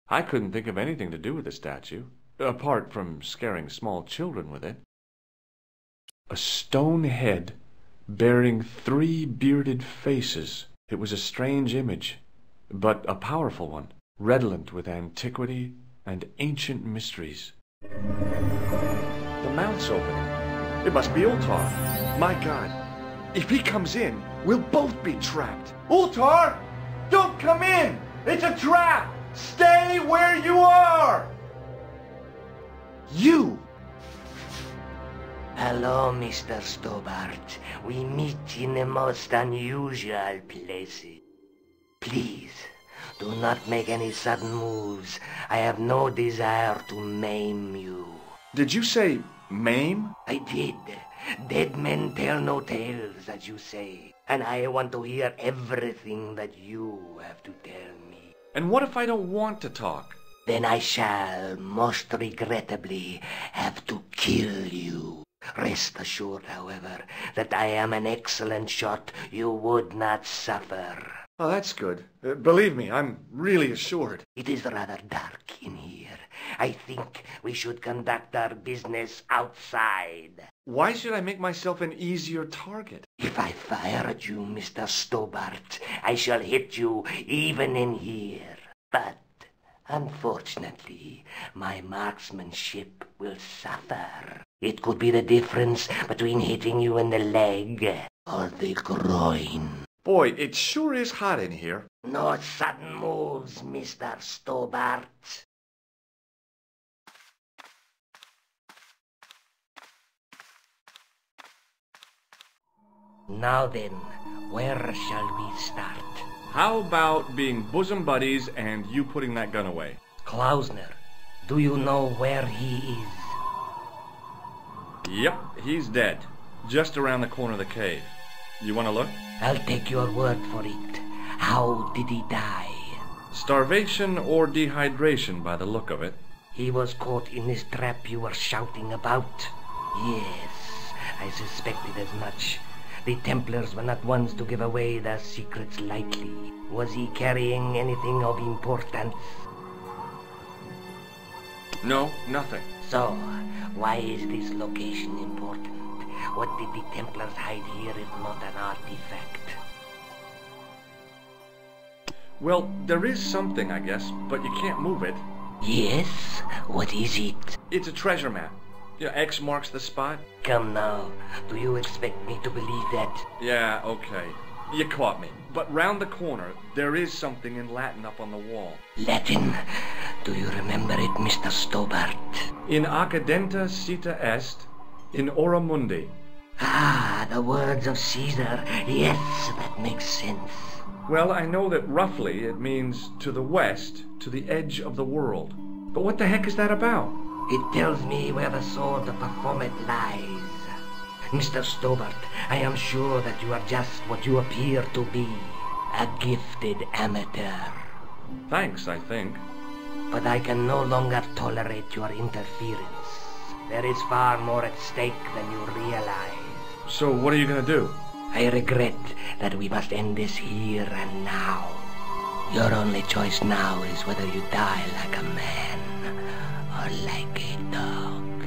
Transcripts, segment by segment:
I couldn't think of anything to do with the statue, apart from scaring small children with it. A stone head bearing 3 bearded faces. It was a strange image, but a powerful one, redolent with antiquity and ancient mysteries. The mouth's opening. It must be Ultar. My God, if he comes in, we'll both be trapped. Ultar! Don't come in! It's a trap! Stay where you are! You! Hello, Mr. Stobart. We meet in the most unusual places. Please, do not make any sudden moves. I have no desire to maim you. Did you say maim? I did. Dead men tell no tales, as you say. And I want to hear everything that you have to tell me. And what if I don't want to talk? Then I shall, most regrettably, have to kill you. Rest assured, however, that I am an excellent shot you would not suffer. Oh, that's good. Believe me, I'm really assured. It is rather dark in here. I think we should conduct our business outside. Why should I make myself an easier target? If I fire at you, Mr. Stobart, I shall hit you even in here. But, unfortunately, my marksmanship will suffer. It could be the difference between hitting you in the leg or the groin. Boy, it sure is hot in here. No sudden moves, Mr. Stobart. Now then, where shall we start? How about being bosom buddies and you putting that gun away? Klausner, do you know where he is? Yep, he's dead. Just around the corner of the cave. You want to look? I'll take your word for it. How did he die? Starvation or dehydration by the look of it. He was caught in this trap you were shouting about. Yes, I suspected as much. The Templars were not ones to give away their secrets lightly. Was he carrying anything of importance? No, nothing. So, why is this location important? What did the Templars hide here if not an artifact? Well, there is something, I guess, but you can't move it. Yes? What is it? It's a treasure map. Yeah, X marks the spot. Come now, do you expect me to believe that? Yeah, okay. You caught me. But round the corner, there is something in Latin up on the wall. Latin? Do you remember it, Mr. Stobart? In accidenta cita est, in ora mundi. Ah, the words of Caesar. Yes, that makes sense. Well, I know that roughly it means to the west, to the edge of the world. But what the heck is that about? It tells me where the sword of Baphomet lies. Mr. Stobart, I am sure that you are just what you appear to be. A gifted amateur. Thanks, I think. But I can no longer tolerate your interference. There is far more at stake than you realize. So what are you gonna do? I regret that we must end this here and now. Your only choice now is whether you die like a man or like a dog.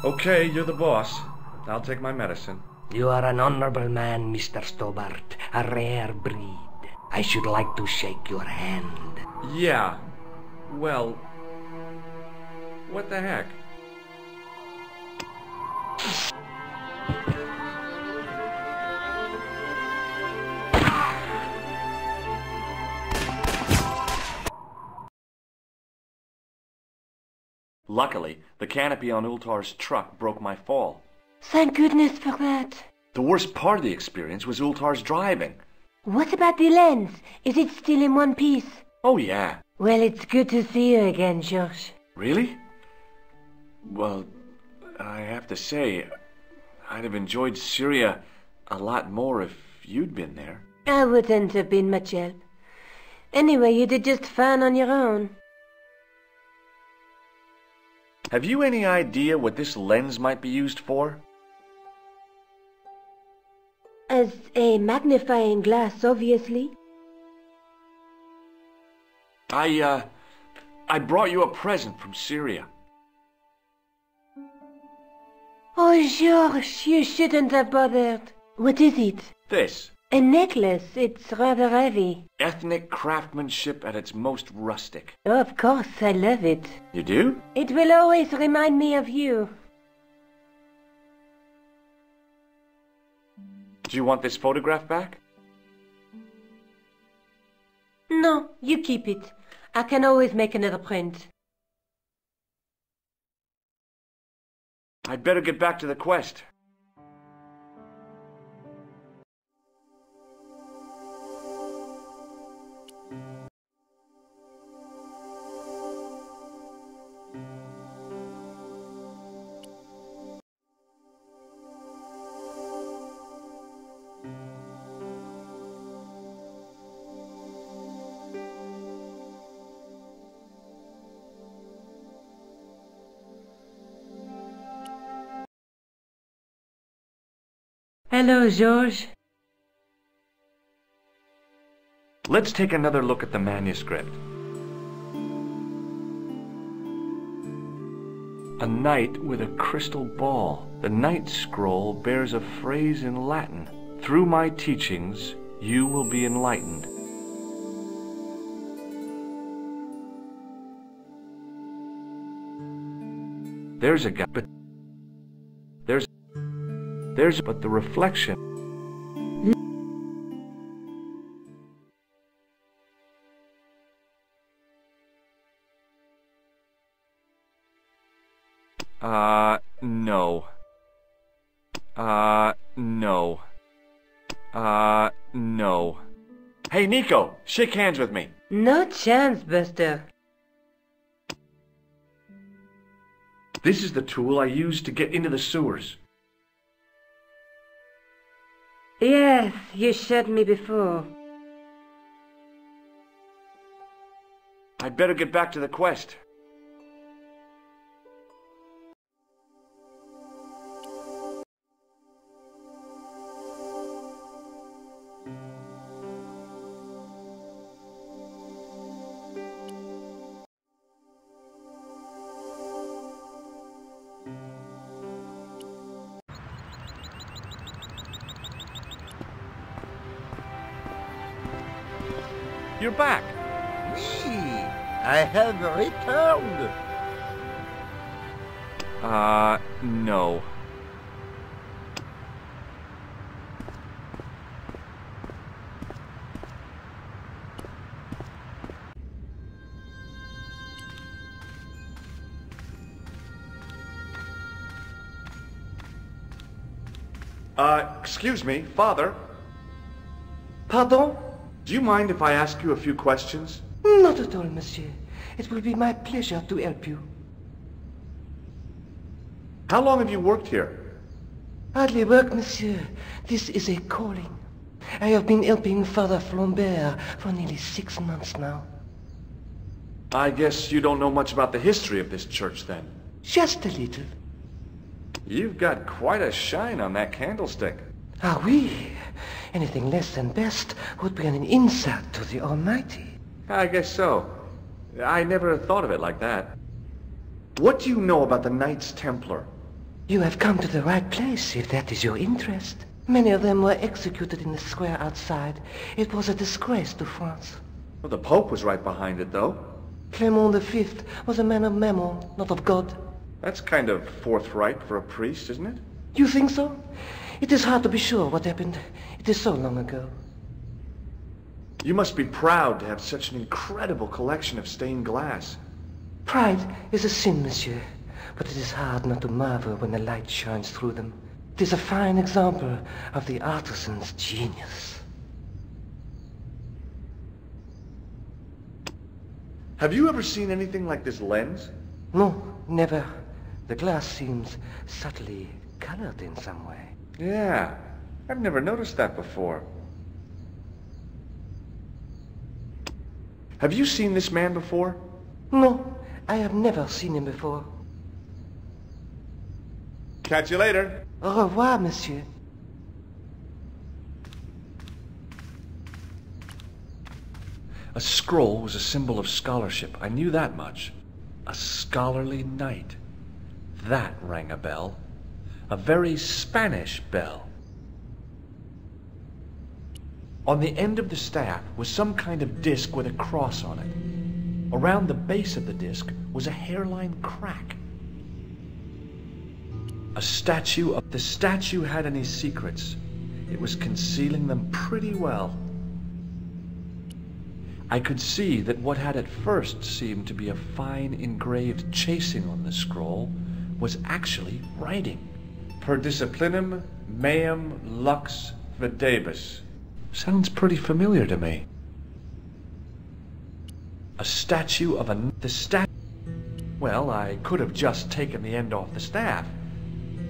Okay, you're the boss. I'll take my medicine. You are an honorable man, Mr. Stobart. A rare breed. I should like to shake your hand. Yeah. Well, what the heck? Luckily, the canopy on Ultar's truck broke my fall. Thank goodness for that. The worst part of the experience was Ultar's driving. What about the lens? Is it still in one piece? Oh, yeah. Well, it's good to see you again, Josh. Really? Well, I have to say, I'd have enjoyed Syria a lot more if you'd been there. I wouldn't have been much help. Anyway, you did just fine on your own. Have you any idea what this lens might be used for? As a magnifying glass, obviously. I brought you a present from Syria. Oh, George, you shouldn't have bothered. What is it? This. A necklace. It's rather heavy. Ethnic craftsmanship at its most rustic. Oh, of course, I love it. You do? It will always remind me of you. Do you want this photograph back? No, you keep it. I can always make another print. I'd better get back to the quest. Hello, George. Let's take another look at the manuscript. A knight with a crystal ball. The knight's scroll bears a phrase in Latin. Through my teachings, you will be enlightened. There's a guy, but but the reflection. No. No. No. Hey, Nico, shake hands with me. No chance, Buster. This is the tool I used to get into the sewers. Yes, you showed me before. I'd better get back to the quest. You're back. Me, I have returned. No. Excuse me, Father. Pardon? Do you mind if I ask you a few questions? Not at all, monsieur. It will be my pleasure to help you. How long have you worked here? Hardly work, monsieur. This is a calling. I have been helping Father Flambert for nearly 6 months now. I guess you don't know much about the history of this church, then. Just a little. You've got quite a shine on that candlestick. Ah, oui. Anything less than best would be an insult to the Almighty. I guess so. I never thought of it like that. What do you know about the Knights Templar? You have come to the right place, if that is your interest. Many of them were executed in the square outside. It was a disgrace to France. Well, the Pope was right behind it, though. Clement V was a man of mammon, not of God. That's kind of forthright for a priest, isn't it? You think so? It is hard to be sure what happened. It is so long ago. You must be proud to have such an incredible collection of stained glass. Pride is a sin, monsieur, but it is hard not to marvel when the light shines through them. It is a fine example of the artisan's genius. Have you ever seen anything like this lens? No, never. The glass seems subtly colored in some way. Yeah, I've never noticed that before. Have you seen this man before? No, I have never seen him before. Catch you later. Au revoir, monsieur. A scroll was a symbol of scholarship. I knew that much. A scholarly knight. That rang a bell. A very Spanish bell. On the end of the staff was some kind of disc with a cross on it. Around the base of the disc was a hairline crack. A statue of... The statue had any secrets. It was concealing them pretty well. I could see that what had at first seemed to be a fine engraved chasing on the scroll was actually writing. Per disciplinum meum lux videbus. Sounds pretty familiar to me. A statue of a... The statue... Well, I could have just taken the end off the staff,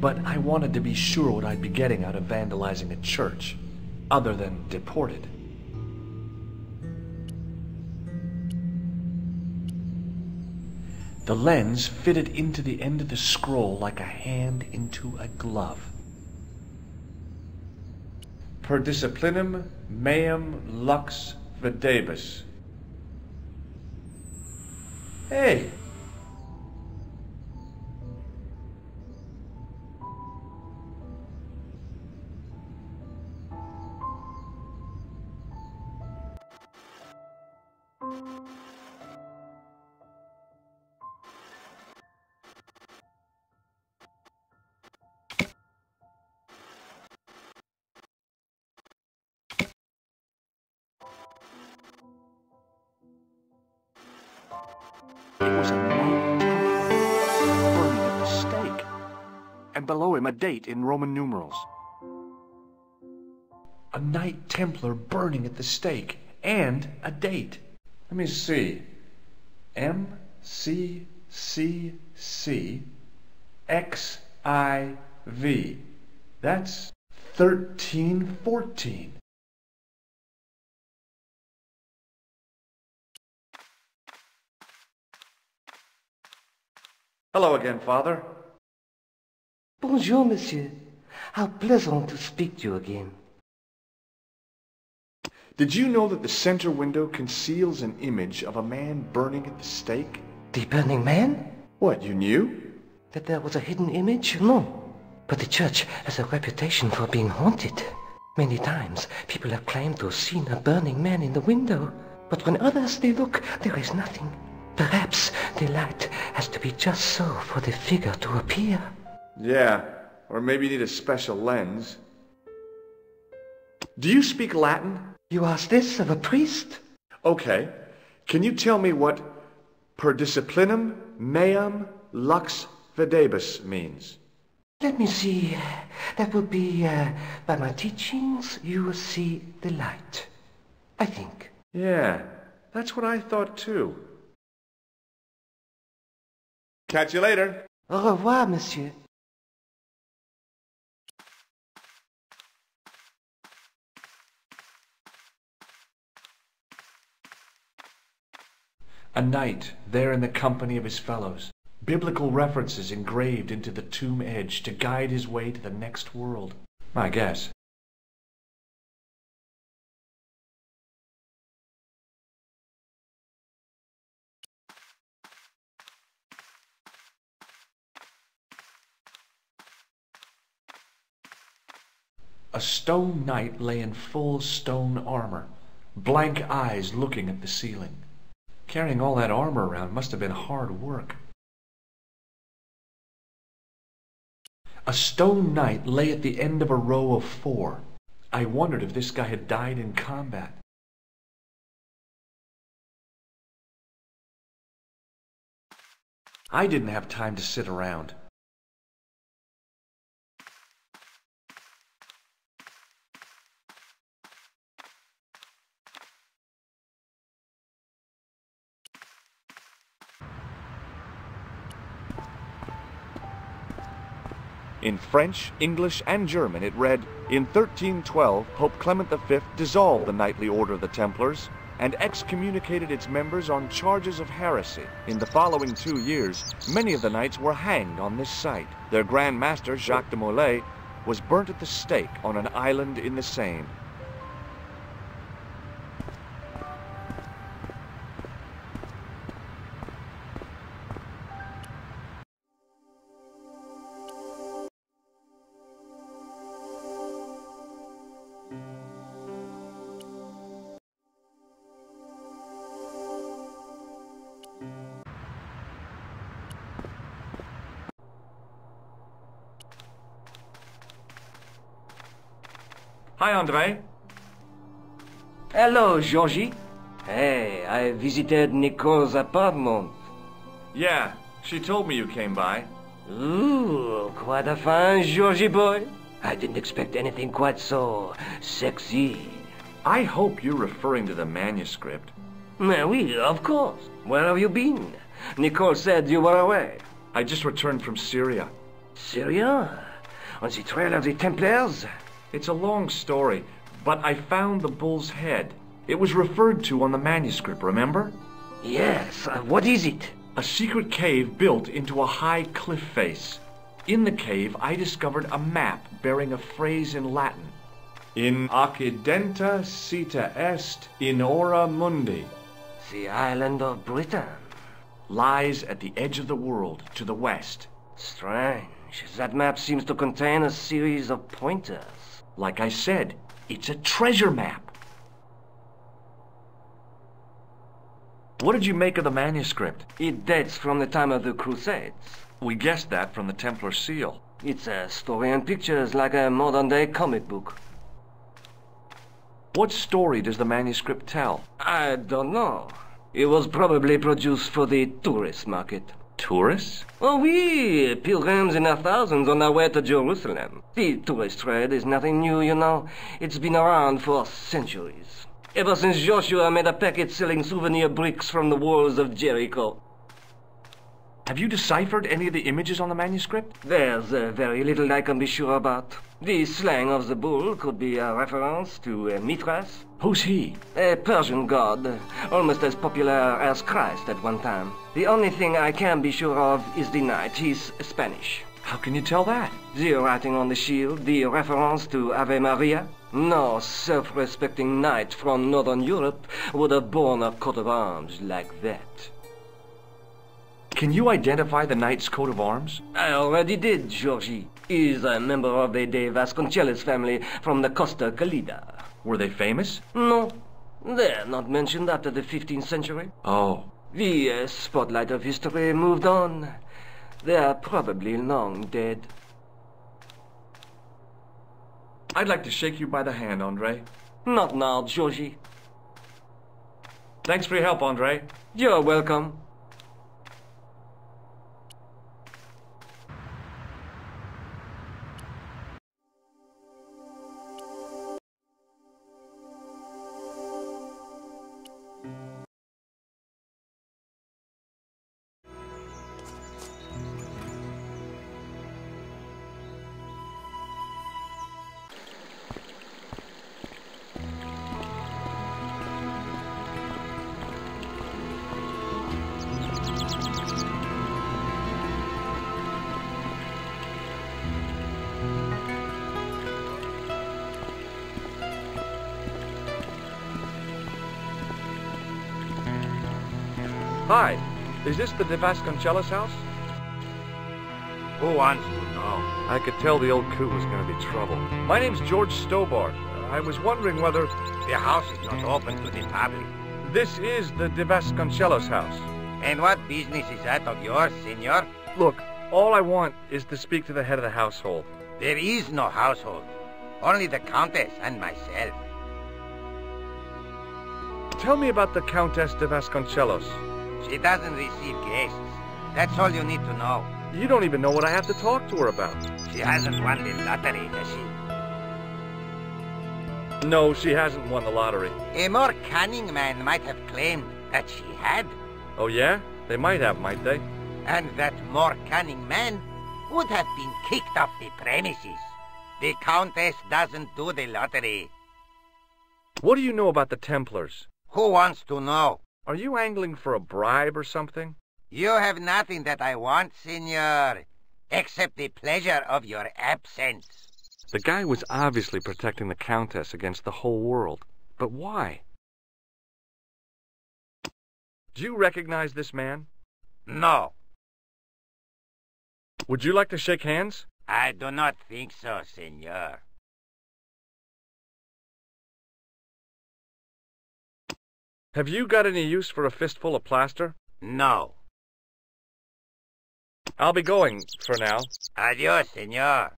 but I wanted to be sure what I'd be getting out of vandalizing a church, other than deported. The lens fitted into the end of the scroll like a hand into a glove. Per disciplinum meum lux videbus. Hey! It was a Knight Templar burning at the stake, and below him a date in Roman numerals. A Knight Templar burning at the stake, and a date. Let me see. MCCCXIV. That's 1314. Hello again, Father. Bonjour, monsieur. How pleasant to speak to you again. Did you know that the center window conceals an image of a man burning at the stake? The Burning Man? What, you knew? That there was a hidden image? No. But the church has a reputation for being haunted. Many times people have claimed to have seen a burning man in the window. But when others they look, there is nothing. Perhaps the light has to be just so for the figure to appear. Yeah, or maybe you need a special lens. Do you speak Latin? You ask this of a priest? Okay. Can you tell me what per disciplinum meum lux videbus means? Let me see. That would be, by my teachings, you will see the light. I think. Yeah, that's what I thought too. Catch you later. Au revoir, monsieur. A knight there in the company of his fellows. Biblical references engraved into the tomb edge to guide his way to the next world. I guess. A stone knight lay in full stone armor, blank eyes looking at the ceiling. Carrying all that armor around must have been hard work. A stone knight lay at the end of a row of 4. I wondered if this guy had died in combat. I didn't have time to sit around. In French, English, and German it read, "In 1312, Pope Clement V dissolved the knightly order of the Templars and excommunicated its members on charges of heresy. In the following 2 years, many of the knights were hanged on this site. Their Grand Master, Jacques de Molay, was burnt at the stake on an island in the Seine." Hi, Andre. Hello, Georgie. Hey, I visited Nicole's apartment. Yeah, she told me you came by. Ooh, quite a fine Georgie boy. I didn't expect anything quite so sexy. I hope you're referring to the manuscript. Oui, of course. Where have you been? Nicole said you were away. I just returned from Syria. Syria? On the trail of the Templars? It's a long story, but I found the bull's head. It was referred to on the manuscript, remember? Yes, what is it? A secret cave built into a high cliff face. In the cave, I discovered a map bearing a phrase in Latin. In occidenta sita est in ora mundi. The island of Britain. Lies at the edge of the world, to the west. Strange. That map seems to contain a series of pointers. Like I said, it's a treasure map. What did you make of the manuscript? It dates from the time of the Crusades. We guessed that from the Templar seal. It's a story and pictures like a modern-day comic book. What story does the manuscript tell? I don't know. It was probably produced for the tourist market. Tourists? Oh, oui, pilgrims in their thousands on their way to Jerusalem. The tourist trade is nothing new, you know. It's been around for centuries. Ever since Joshua made a packet selling souvenir bricks from the walls of Jericho. Have you deciphered any of the images on the manuscript? There's very little I can be sure about. The slang of the bull could be a reference to Mithras. Who's he? A Persian god, almost as popular as Christ at one time. The only thing I can be sure of is the knight. He's Spanish. How can you tell that? The writing on the shield, the reference to Ave Maria. No self-respecting knight from Northern Europe would have borne a coat of arms like that. Can you identify the knight's coat of arms? I already did, Georgie. He's a member of the De Vasconcelos family from the Costa Calida. Were they famous? No, they're not mentioned after the 15th century. Oh. The spotlight of history moved on. They're probably long dead. I'd like to shake you by the hand, Andre. Not now, Georgie. Thanks for your help, Andre. You're welcome. Hi, is this the De Vasconcelos house? Who wants to know? I could tell the old coot was going to be trouble. My name's George Stobart. I was wondering whether... The house is not open to the public. This is the De Vasconcelos house. And what business is that of yours, senor? Look, all I want is to speak to the head of the household. There is no household. Only the Countess and myself. Tell me about the Countess de Vasconcelos. She doesn't receive guests. That's all you need to know. You don't even know what I have to talk to her about. She hasn't won the lottery, does she? No, she hasn't won the lottery. A more cunning man might have claimed that she had. Oh yeah? They might have, might they? And that more cunning man would have been kicked off the premises. The Countess doesn't do the lottery. What do you know about the Templars? Who wants to know? Are you angling for a bribe or something? You have nothing that I want, senor, except the pleasure of your absence. The guy was obviously protecting the Countess against the whole world. But why? Do you recognize this man? No, Would you like to shake hands? I do not think so, senor. Have you got any use for a fistful of plaster? No. I'll be going for now. Adios, senor.